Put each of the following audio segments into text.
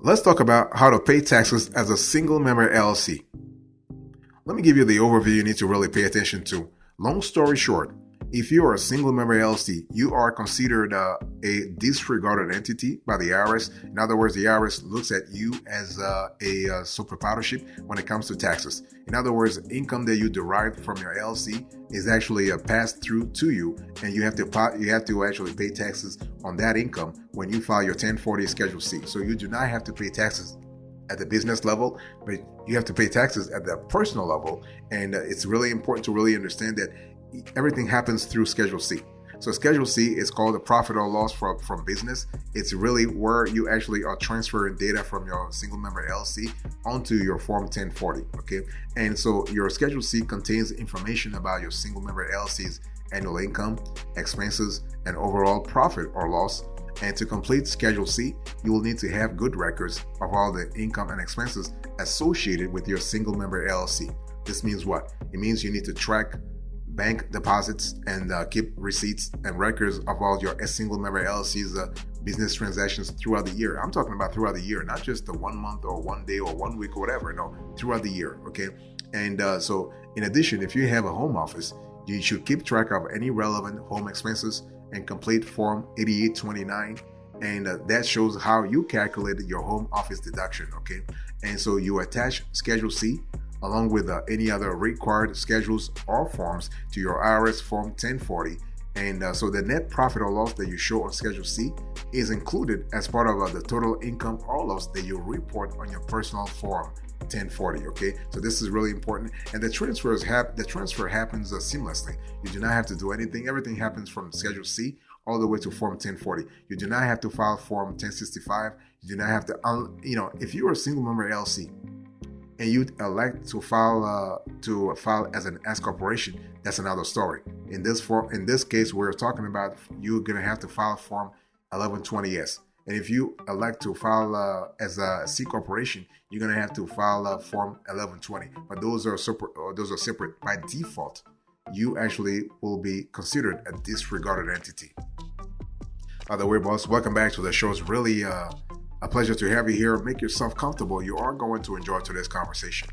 Let's talk about how to pay taxes as a single member LLC. Let me give you the overview you need to really pay attention to. Long story short, if you are a single member LLC, you are considered a disregarded entity by the IRS. In other words, the IRS looks at you as a sole proprietorship when it comes to taxes. In other words, income that you derive from your LLC is actually passed through to you, and you have to actually pay taxes on that income when you file your 1040 Schedule C. So you do not have to pay taxes at the business level, but you have to pay taxes at the personal level. And it's really important to really understand that everything happens through Schedule C. So Schedule C is called a profit or loss from business. It's really where you actually are transferring data from your single member LLC onto your Form 1040. Okay, and so your Schedule C contains information about your single member LLC's annual income, expenses, and overall profit or loss. And to complete Schedule C, you will need to have good records of all the income and expenses associated with your single member LLC. This means what? It means you need to track bank deposits and keep receipts and records of all your single member LLC's business transactions throughout the year. I'm talking about throughout the year, not just the 1 month or 1 day or 1 week or whatever. No, throughout the year. Okay. And so in addition, if you have a home office, you should keep track of any relevant home expenses and complete Form 8829. And that shows how you calculated your home office deduction. Okay. And so you attach Schedule C along with any other required schedules or forms to your IRS Form 1040. And so the net profit or loss that you show on Schedule C is included as part of the total income or loss that you report on your personal Form 1040. Okay, so this is really important, and the transfer happens seamlessly. You do not have to do anything. Everything happens from Schedule C all the way to Form 1040. You do not have to file Form 1065. You do not have to, if you are a single member LLC and you elect to file as an S corporation, that's another story. In this case, we're talking about you're going to have to file Form 1120S. And if you elect to file as a C corporation, you're going to have to file Form 1120. But those are separate by default. You actually will be considered a disregarded entity. By the way, boss, welcome back to the show. It's really a pleasure to have you here. Make yourself comfortable. You are going to enjoy today's conversation.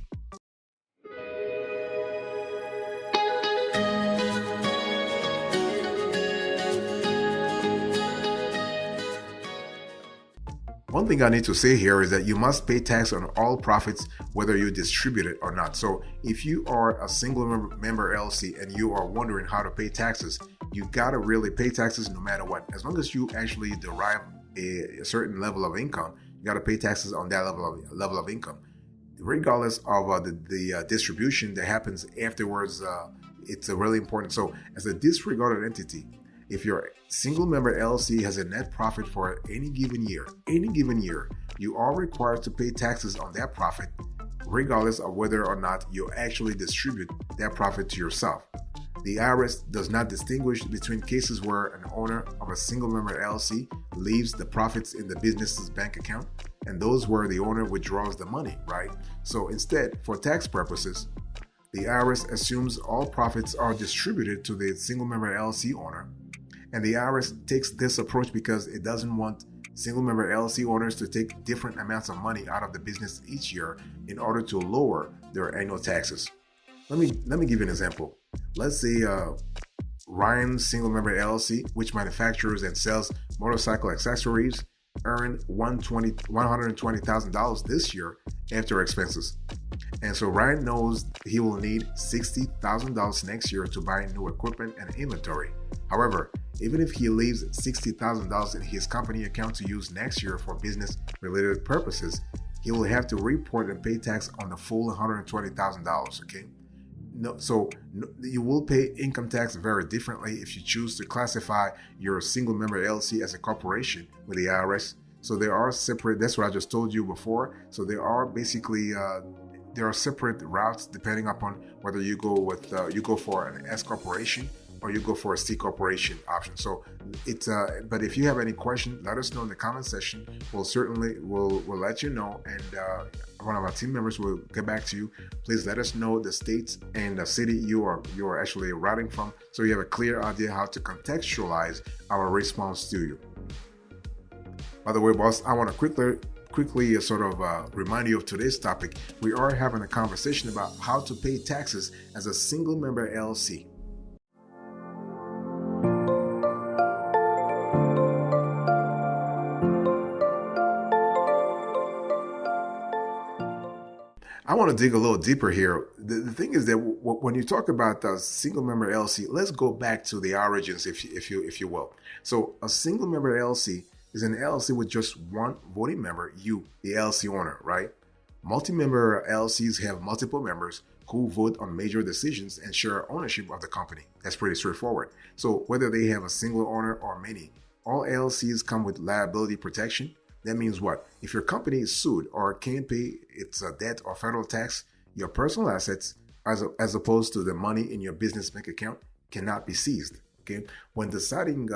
One thing I need to say here is that you must pay tax on all profits, whether you distribute it or not. So if you are a single member LLC and you are wondering how to pay taxes, you gotta really pay taxes no matter what. As long as you actually derive a certain level of income, you gotta pay taxes on that level of income, regardless of the distribution that happens afterwards. It's really important. So as a disregarded entity, if your single member LLC has a net profit for any given year, you are required to pay taxes on that profit, regardless of whether or not you actually distribute that profit to yourself. The IRS does not distinguish between cases where an owner of a single member LLC leaves the profits in the business's bank account and those where the owner withdraws the money, right? So instead, for tax purposes, the IRS assumes all profits are distributed to the single member LLC owner. And the IRS takes this approach because it doesn't want single member LLC owners to take different amounts of money out of the business each year in order to lower their annual taxes. Let me give you an example. Let's say Ryan Single Member LLC, which manufactures and sells motorcycle accessories, earned $120,000 this year after expenses. And so Ryan knows he will need $60,000 next year to buy new equipment and inventory. However, even if he leaves $60,000 in his company account to use next year for business-related purposes, he will have to report and pay tax on the full $120,000. Okay. You will pay income tax very differently if you choose to classify your single member LLC as a corporation with the IRS. So they are separate. That's what I just told you before. So they are basically there are separate routes depending upon whether you go for an S corporation or you go for a C corporation option. So it's but if you have any question, let us know in the comment section. We'll let you know, and one of our team members will get back to you. Please let us know the states and the city you are actually routing from, so you have a clear idea how to contextualize our response to you. By the way, boss, I want to quickly sort of remind you of today's topic. We are having a conversation about how to pay taxes as a single member LLC. I want to dig a little deeper here. The thing is that when you talk about a single member LLC, let's go back to the origins, if you will. So a single member LLC is an LLC with just one voting member, you, the LLC owner, right? Multi-member LLCs have multiple members who vote on major decisions and share ownership of the company. That's pretty straightforward. So whether they have a single owner or many, all LLCs come with liability protection. That means what? If your company is sued or can't pay its debt or federal tax, your personal assets, as opposed to the money in your business bank account, cannot be seized. Okay. When deciding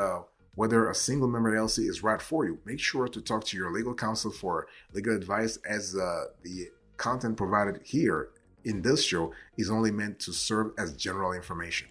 whether a single member LLC is right for you, make sure to talk to your legal counsel for legal advice, as the content provided here in this show is only meant to serve as general information.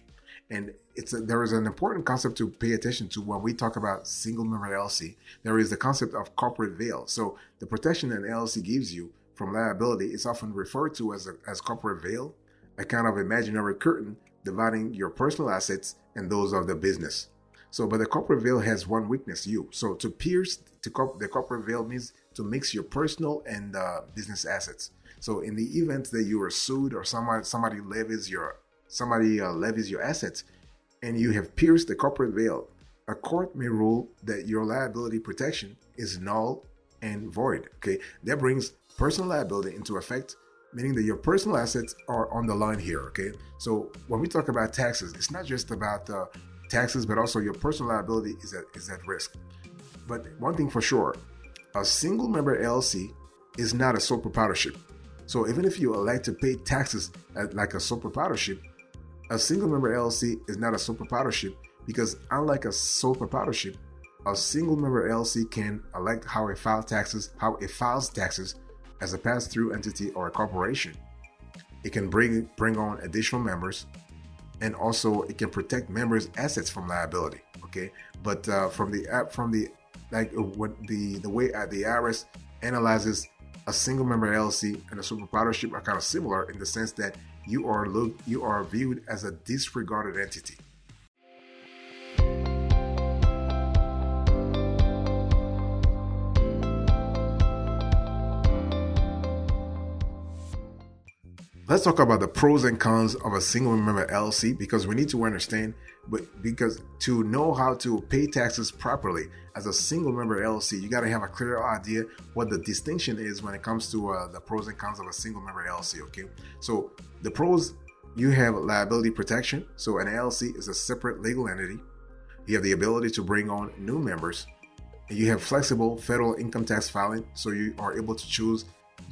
And there is an important concept to pay attention to when we talk about single member LLC. There is the concept of corporate veil. So the protection an LLC gives you from liability is often referred to as corporate veil, a kind of imaginary curtain dividing your personal assets and those of the business. So, but the corporate veil has one weakness, you. So to pierce the corporate veil means to mix your personal and business assets. So in the event that you are sued or somebody levies your assets and you have pierced the corporate veil, a court may rule that your liability protection is null and void. Okay, that brings personal liability into effect, meaning that your personal assets are on the line here. Okay, so when we talk about taxes, it's not just about taxes, but also your personal liability is at risk. But one thing for sure, a single member LLC is not a sole proprietorship. So even if you elect to pay taxes like a sole proprietorship, a single member LLC is not a sole proprietorship, because unlike a sole proprietorship, a single member LLC can elect how it files taxes as a pass-through entity or a corporation. It can bring on additional members, and also it can protect members' assets from liability. Okay, but from the way the IRS analyzes a single member LLC and a sole proprietorship are kind of similar in the sense that you are viewed as a disregarded entity. Let's talk about the pros and cons of a single member LLC, because we need to understand, because to know how to pay taxes properly as a single member LLC, you got to have a clear idea what the distinction is when it comes to the pros and cons of a single member LLC. Okay, so the pros, you have liability protection. So an LLC is a separate legal entity. You have the ability to bring on new members, and you have flexible federal income tax filing. So you are able to choose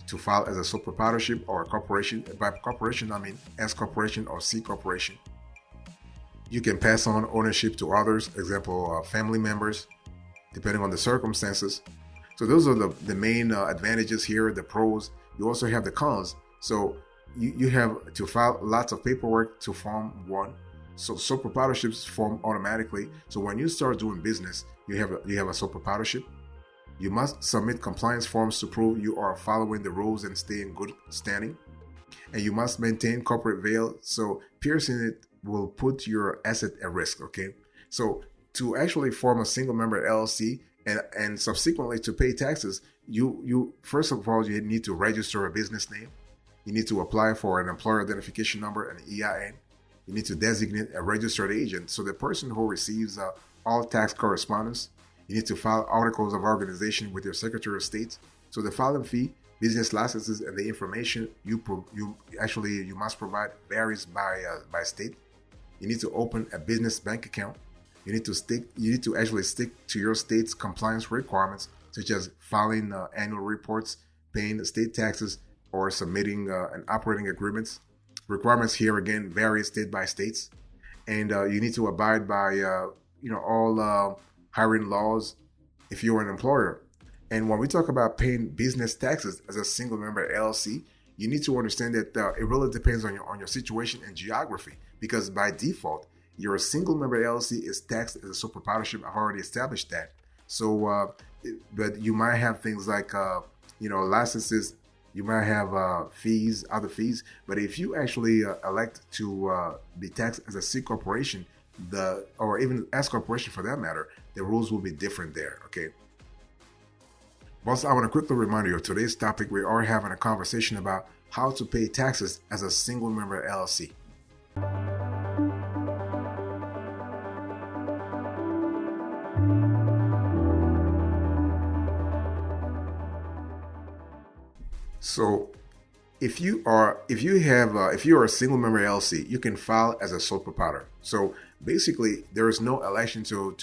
to file as a sole proprietorship or a corporation. By corporation, I mean S corporation or C corporation. You can pass on ownership to others, example, family members, depending on the circumstances. So those are the main advantages here, the pros. You also have the cons. So you have to file lots of paperwork to form one. So sole proprietorships form automatically. So when you start doing business, you have a sole proprietorship. You must submit compliance forms to prove you are following the rules and stay in good standing. And you must maintain corporate veil, so piercing it will put your asset at risk. Okay, so to actually form a single member LLC and subsequently to pay taxes, you first of all, you need to register a business name. You need to apply for an employer identification number, an EIN. You need to designate a registered agent, so the person who receives all tax correspondence. You need to file articles of organization with your Secretary of State. So the filing fee, business licenses, and the information you must provide varies by state. You need to open a business bank account. You need to actually stick to your state's compliance requirements, such as filing annual reports, paying state taxes, or submitting an operating agreements. Requirements here again vary state by states, and you need to abide by all hiring laws if you're an employer. And when we talk about paying business taxes as a single member LLC, you need to understand that it really depends on your situation and geography, because by default, your single member LLC is taxed as a sole proprietorship. I've already established that. So, but you might have things like licenses, you might have fees, other fees. But if you actually elect to be taxed as a C corporation, or even S corporation for that matter, the rules will be different there. Okay. Also, I want to quickly remind you of today's topic. We are having a conversation about how to pay taxes as a single member LLC. So if you are a single member LLC, you can file as a sole proprietor. So basically, there is no election to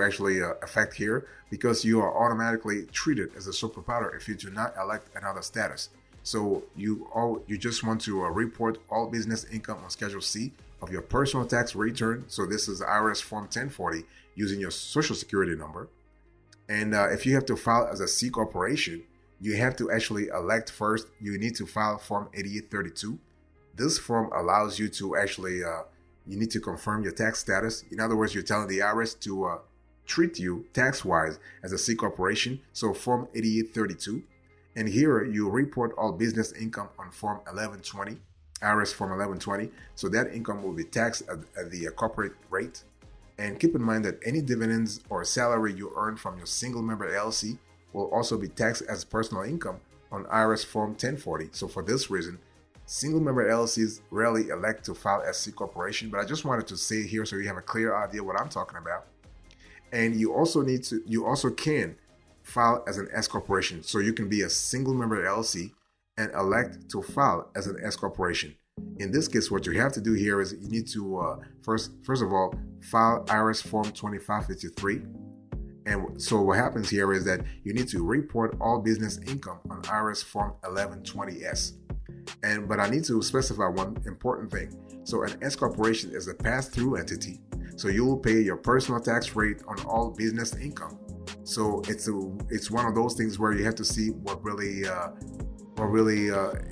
actually affect here, because you are automatically treated as a sole proprietor if you do not elect another status. So you just want to report all business income on Schedule C of your personal tax return. So this is IRS Form 1040 using your Social Security number. And if you have to file as a C corporation, you have to actually elect first. You need to file Form 8832. This form allows you to actually, you need to confirm your tax status. In other words, you're telling the IRS to treat you tax-wise as a C corporation. So Form 8832. And here you report all business income on Form 1120, IRS Form 1120. So that income will be taxed at the corporate rate. And keep in mind that any dividends or salary you earn from your single member LLC will also be taxed as personal income on IRS Form 1040. So for this reason, single member LLCs rarely elect to file as C corporation, but I just wanted to say here so you have a clear idea what I'm talking about. And you also can file as an S corporation. So you can be a single member LLC and elect to file as an S corporation. In this case, what you have to do here is you need to first of all file IRS Form 2553. And so what happens here is that you need to report all business income on IRS Form 1120S. But I need to specify one important thing. So an S corporation is a pass-through entity. So you will pay your personal tax rate on all business income. So it's one of those things where you have to see what really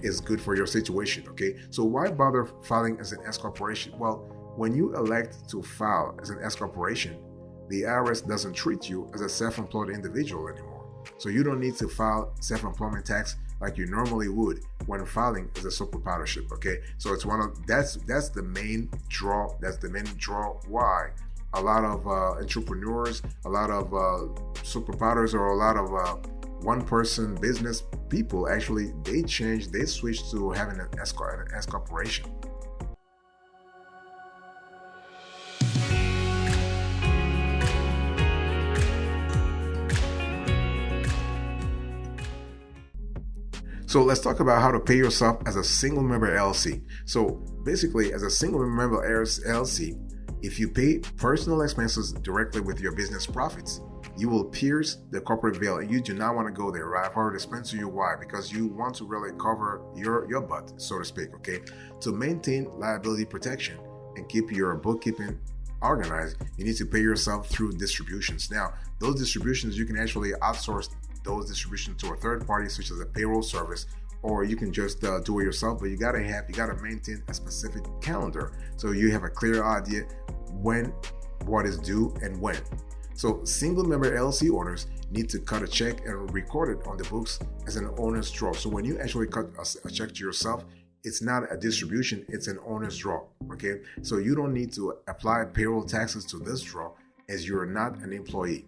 is good for your situation. Okay. So why bother filing as an S corporation? Well, when you elect to file as an S corporation, the IRS doesn't treat you as a self-employed individual anymore. So you don't need to file self-employment tax like you normally would when filing as a sole proprietorship. Okay, so it's that's the main draw. That's the main draw why a lot of entrepreneurs, a lot of sole proprietors, or a lot of one-person business people actually they switch to having an S corporation. So let's talk about how to pay yourself as a single member LLC. So basically, as a single member LLC, if you pay personal expenses directly with your business profits, you will pierce the corporate veil, and you do not want to go there, right? I've already explained to you why, because you want to really cover your butt, so to speak, okay? To maintain liability protection and keep your bookkeeping organized, you need to pay yourself through distributions. Now, those distributions, you can actually outsource those distributions to a third party, such as a payroll service, or you can just do it yourself. But you gotta maintain a specific calendar so you have a clear idea when what is due and when. So single member LLC owners need to cut a check and record it on the books as an owner's draw. So when you actually cut a check to yourself, it's not a distribution, it's an owner's draw. Okay, so you don't need to apply payroll taxes to this draw as you're not an employee.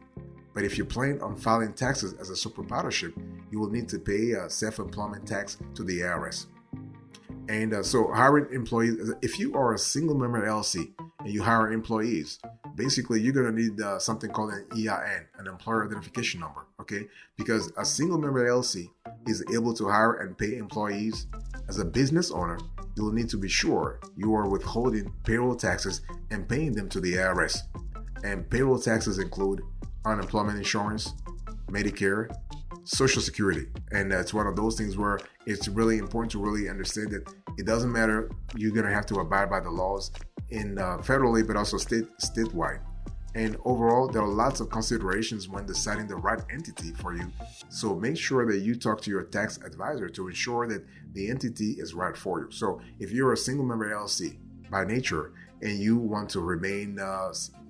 But if you plan on filing taxes as a sole proprietorship, you will need to pay a self-employment tax to the IRS. And so hiring employees, if you are a single member LLC and you hire employees, basically you're going to need something called an EIN, an employer identification number, okay? Because a single member LLC is able to hire and pay employees. As a business owner, you will need to be sure you are withholding payroll taxes and paying them to the IRS. And payroll taxes include unemployment insurance, Medicare, Social Security. And it's one of those things where it's really important to really understand that it doesn't matter, you're going to have to abide by the laws in federally, but also statewide. And overall, there are lots of considerations when deciding the right entity for you. So make sure that you talk to your tax advisor to ensure that the entity is right for you. So if you're a single member LLC by nature and you want to remain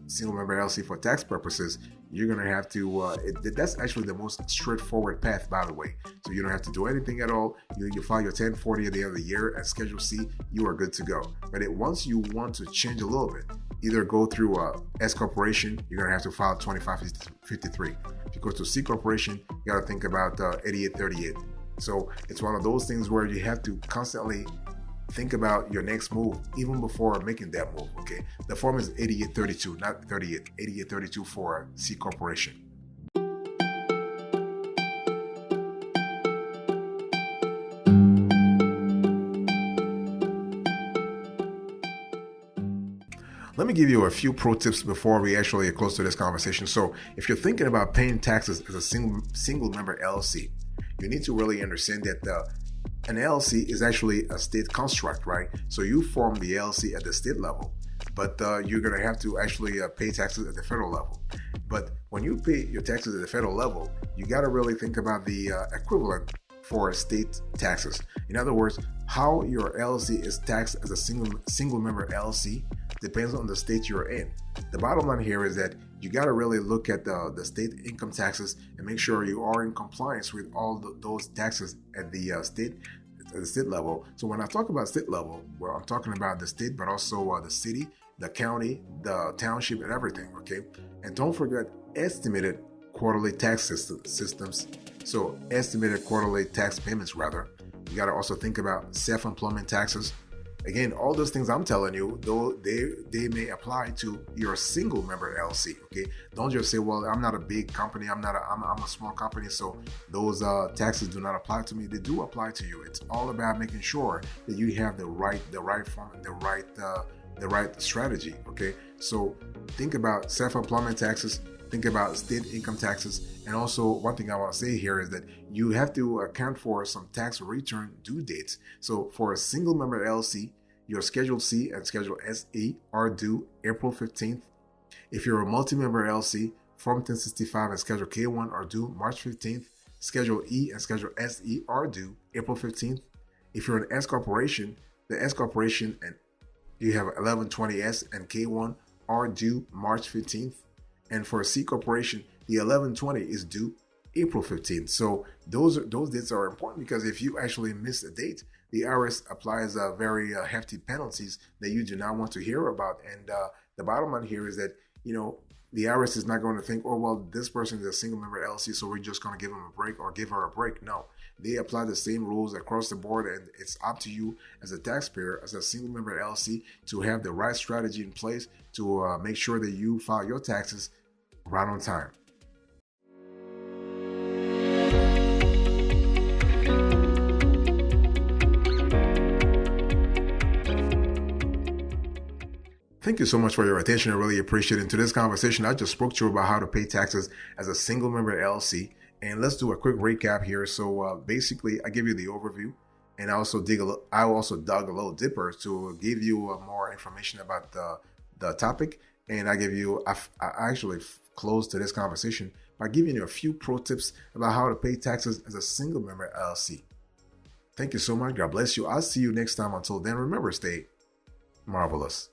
single member LLC for tax purposes, you're going to have to, that's actually the most straightforward path, by the way. So So you don't have to do anything at all. You file your 1040 at the end of the year as Schedule C, you are good to go. But once you want to change a little bit, either go through S corporation, you're going to have to file 2553. If you go to C corporation, you got to think about 8838. So it's one of those things where you have to constantly think about your next move even before making that move. Okay, the form is 8832, not 38. 8832 for C corporation. Let me give you a few pro tips before we actually get close to this conversation. So if you're thinking about paying taxes as a single member LLC, you need to really understand that an LLC is actually a state construct, right? So you form the LLC at the state level, but you're going to have to actually pay taxes at the federal level. But when you pay your taxes at the federal level, you got to really think about the equivalent for state taxes. In other words, how your LLC is taxed as a single member LLC depends on the state you're in. The bottom line here is that you got to really look at the state income taxes and make sure you are in compliance with all those taxes at the state level. So when I talk about state level, well, I'm talking about the state, but also the city, the county, the township, and everything. Okay, and don't forget estimated quarterly tax systems. So estimated quarterly tax payments, rather. You got to also think about self-employment taxes. Again, all those things I'm telling you, though they may apply to your single member LLC. Okay, don't just say, "Well, I'm not a big company. I'm a small company, so those taxes do not apply to me." They do apply to you. It's all about making sure that you have the right form and the right strategy. Okay, so think about self-employment taxes. Think about state income taxes. And also, one thing I want to say here is that you have to account for some tax return due dates. So for a single member LLC, your Schedule C and Schedule SE are due April 15th. If you're a multi-member LLC, Form 1065 and Schedule K1 are due March 15th. Schedule E and Schedule SE are due April 15th. If you're an S corporation, the S corporation and you have 1120S and K1 are due March 15th. And for a C corporation, the 1120 is due April 15th. So those dates are important because if you actually miss a date, the IRS applies very hefty penalties that you do not want to hear about. And the bottom line here is that, the IRS is not going to think, oh, well, this person is a single member LLC, so we're just going to give him a break or give her a break. No, they apply the same rules across the board, and it's up to you as a taxpayer, as a single member LLC, to have the right strategy in place to make sure that you file your taxes right on time. Thank you so much for your attention. I really appreciate it. In today's conversation, I just spoke to you about how to pay taxes as a single member LLC. And let's do a quick recap here. So basically, I give you the overview, and I also dug a little deeper to give you more information about the topic. And I actually closed to this conversation by giving you a few pro tips about how to pay taxes as a single member LLC. Thank you so much. God bless you. I'll see you next time. Until then, remember, stay marvelous.